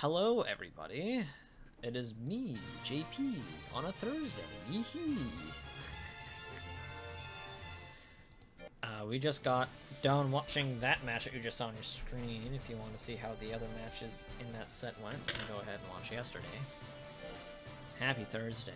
Hello, everybody. It is me, JP, on a Thursday. Yee-hee. We just got done watching that match that you just saw on your screen. If you want to see how the other matches in that set went, you can go ahead and watch yesterday. Happy Thursday.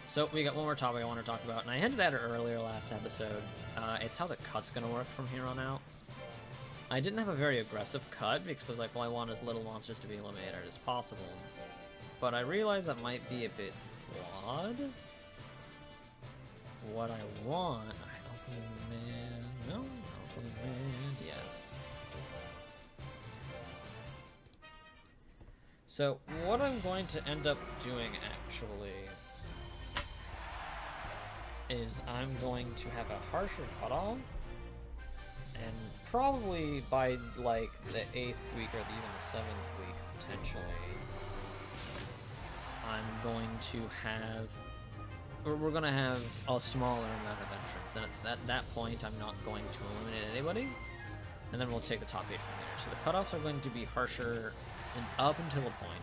So we got one more topic I want to talk about, and I hinted at it earlier last episode. It's how the cut's going to work from here on out. I didn't have a very aggressive cut because I was like, well, I want as little monsters to be eliminated as possible. But I realized that might be a bit flawed. What I want... Opening man... No? Opening man... Yes. So, what I'm going to end up doing, actually, is I'm going to have a harsher cutoff, and probably by, like, the 8th week or even the 7th week, potentially, I'm going to have... We're going to have a smaller amount of entrants, and it's at that point I'm not going to eliminate anybody, and then we'll take the top 8 from there. So the cutoffs are going to be harsher and up until a point.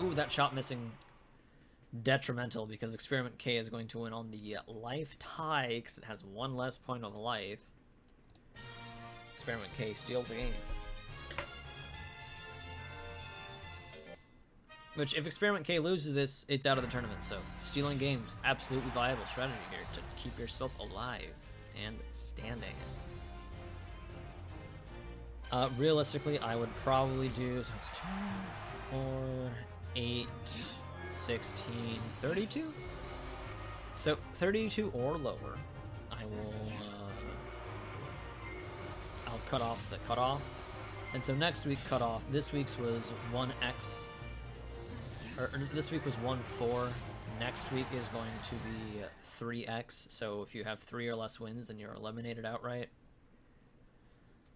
Ooh, that shot missing... detrimental, because Experiment K is going to win on the life tie, because it has one less point on the life. Experiment K steals the game. Which, if Experiment K loses this, it's out of the tournament, so stealing games, absolutely viable strategy here to keep yourself alive and standing. Realistically, I would probably do, so it's 2, 4, 8... 16, 32? So 32 or lower, I will, I'll cut off the cutoff. And so next week cutoff, this week's was 1x, or this week was 1-4. Next week is going to be 3x. So if you have 3 or less wins, then you're eliminated outright.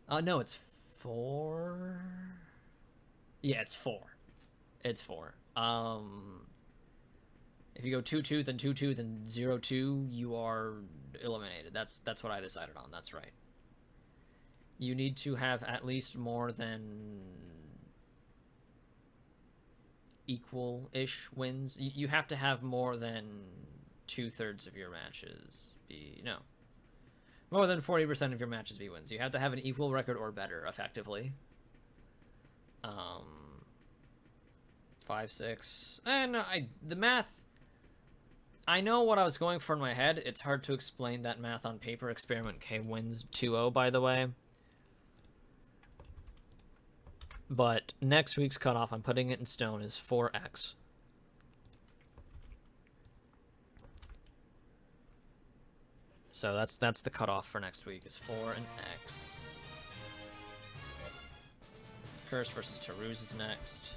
No, it's 4. Yeah, it's 4. It's 4. If you go 2-2, then 2-2, then 0-2, you are eliminated. That's what I decided on. That's right. You need to have at least more than equal-ish wins. You have to have more than 2/3 of your matches be... No. More than 40% of your matches be wins. You have to have an equal record or better, effectively. 5, 6... And the math... I know what I was going for in my head. It's hard to explain that math on paper. Experiment K wins 2-0, by the way. But next week's cutoff, I'm putting it in stone, is 4x. So that's the cutoff for next week, is 4 and X. Curse versus Taruz is next.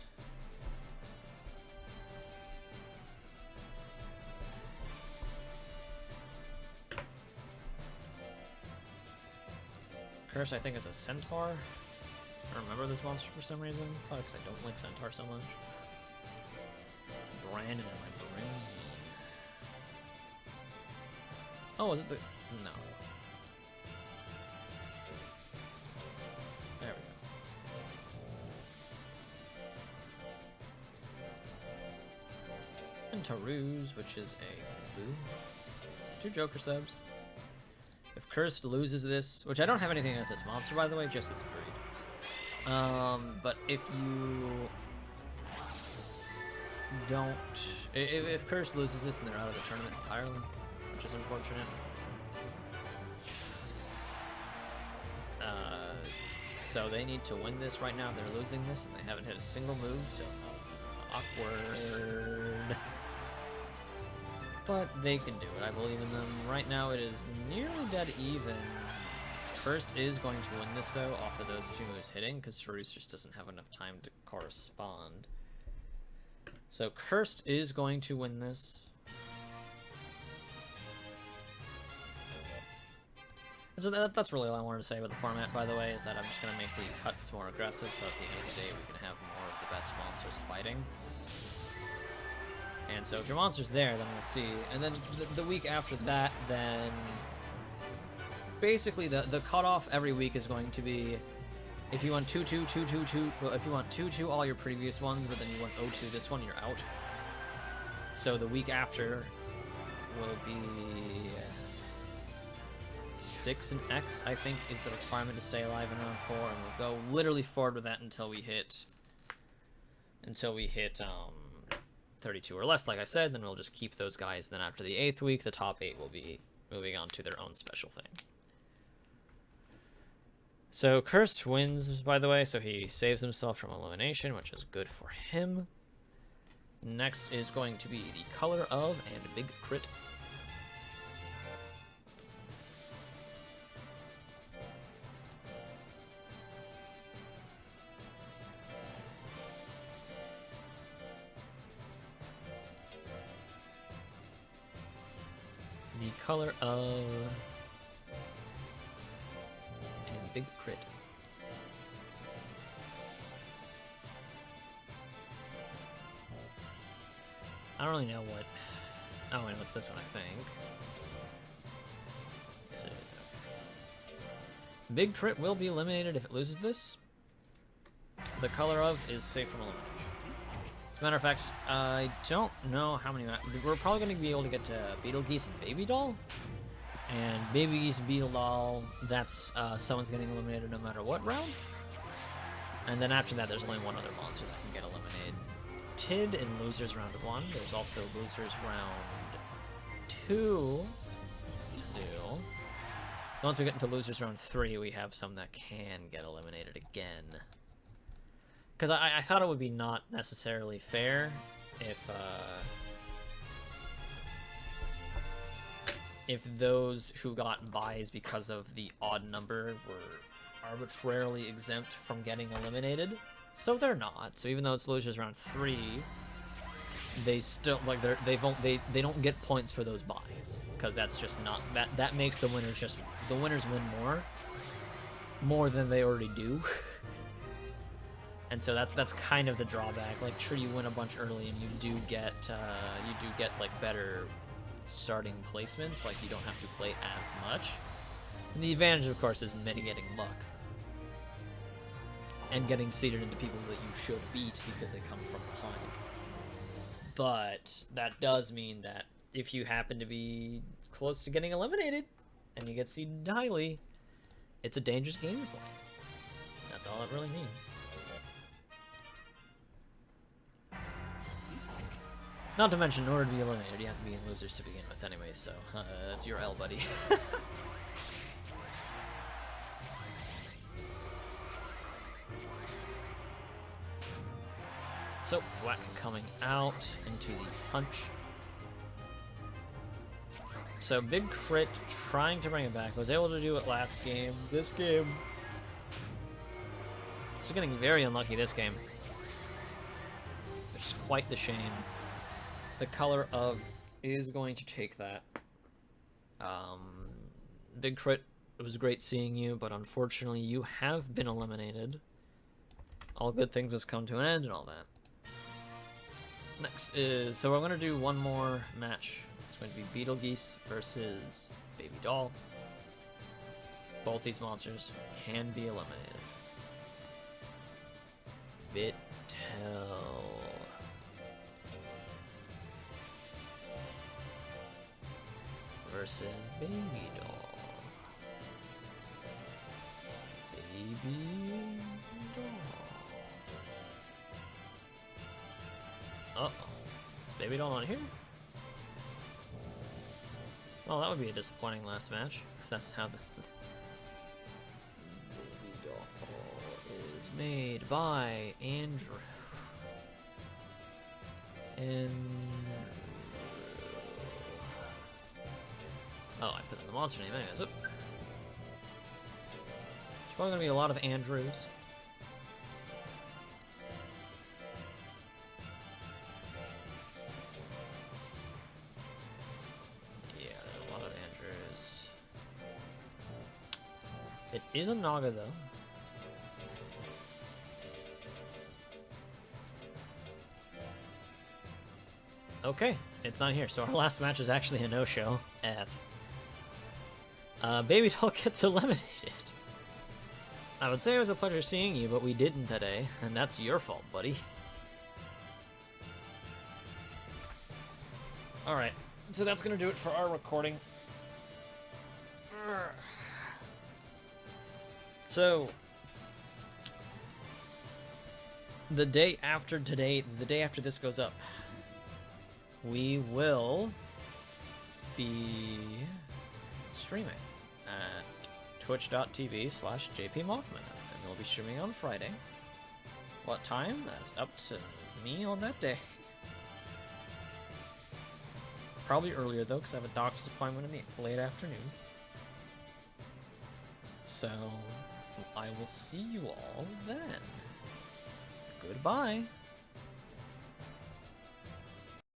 Curse, I think, is a centaur. I don't remember this monster for some reason. Probably because I don't like centaur so much. Brandon in my brain. Oh, is it the... No. There we go. And Taruz, which is a boo. 2 Joker subs. If Cursed loses this, which I don't have anything against this monster, by the way, just its breed. But if you don't... If Cursed loses this, then they're out of the tournament entirely, which is unfortunate. So they need to win this right now. They're losing this, and they haven't hit a single move, so awkward. But they can do it. I believe in them. Right now it is nearly dead even. Cursed is going to win this, though, off of those 2 moves hitting, because Taruz just doesn't have enough time to correspond. So Cursed is going to win this. So that's really all I wanted to say about the format, by the way, is that I'm just going to make the cuts more aggressive, so at the end of the day we can have more of the best monsters fighting. And so if your monster's there, then we'll see. And then the week after that, then basically the cutoff every week is going to be if you want 2-2, 2-2, 2, well, if you want 2-2 all your previous ones, but then you want 0-2 this one, you're out. So the week after will be 6 and X, I think, is the requirement to stay alive in round 4, and we'll go literally forward with that until we hit 32 or less, like I said. Then we'll just keep those guys. Then after the 8th week, the top 8 will be moving on to their own special thing. So Cursed wins, by the way, so he saves himself from elimination, which is good for him. Next is going to be the Color of and Big Crit. The Color of and Big Crit. I don't really know what... Oh, wait, what's this one, I think? Is it... Big Crit will be eliminated if it loses this. The Color of is safe from elimination. As a matter of fact, I don't know how many... We're probably going to be able to get to Beetlegeese and Baby Doll. And Baby Geese and Beetle Doll, that's someone's getting eliminated no matter what round. And then after that, there's only one other monster that can get eliminated. Tid in Losers Round 1. There's also Losers Round 2 to do. Once we get into Losers Round 3, we have some that can get eliminated again. Because I thought it would be not necessarily fair if those who got buys because of the odd number were arbitrarily exempt from getting eliminated. So they're not. So even though it's Losers Round 3, they still like they don't get points for those buys, because that's just not that makes the winners win more than they already do. And so that's kind of the drawback. Like, sure, you win a bunch early and you do get like better starting placements. Like, you don't have to play as much. And the advantage, of course, is mitigating luck and getting seeded into people that you should beat because they come from behind. But that does mean that if you happen to be close to getting eliminated and you get seeded highly, it's a dangerous game to play. That's all it really means. Not to mention, in order to be eliminated, you have to be in Losers to begin with anyway, so that's your L, buddy. So, Thwack coming out into the punch. So, Big Crit trying to bring it back. Was able to do it last game. This game, it's getting very unlucky this game. Which is quite the shame. The Color of is going to take that. Big Crit, it was great seeing you, but unfortunately you have been eliminated. All good things must come to an end and all that. Next is, so I'm going to do one more match. It's going to be Beetlegeese versus Baby Doll. Both these monsters can be eliminated. Bitel versus Baby Doll. Baby Doll. Uh-oh. Is Baby Doll on here? Well, that would be a disappointing last match, if that's how the... Baby Doll is made by Andrew. Oh, I put in the monster name anyways. Oop. There's probably gonna be a lot of Andrews. Yeah, there's a lot of Andrews. is a Naga, though. Okay, it's not here, so our last match is actually a no-show. F. Baby Doll gets eliminated. I would say it was a pleasure seeing you, but we didn't today, and that's your fault, buddy. Alright, so that's gonna do it for our recording. So, the day after today, the day after this goes up, we will be streaming at twitch.tv/JPMothman, and we'll be streaming on Friday. What time? That's up to me on that day. Probably earlier though, because I have a doctor's appointment in the late afternoon. So, I will see you all then. Goodbye.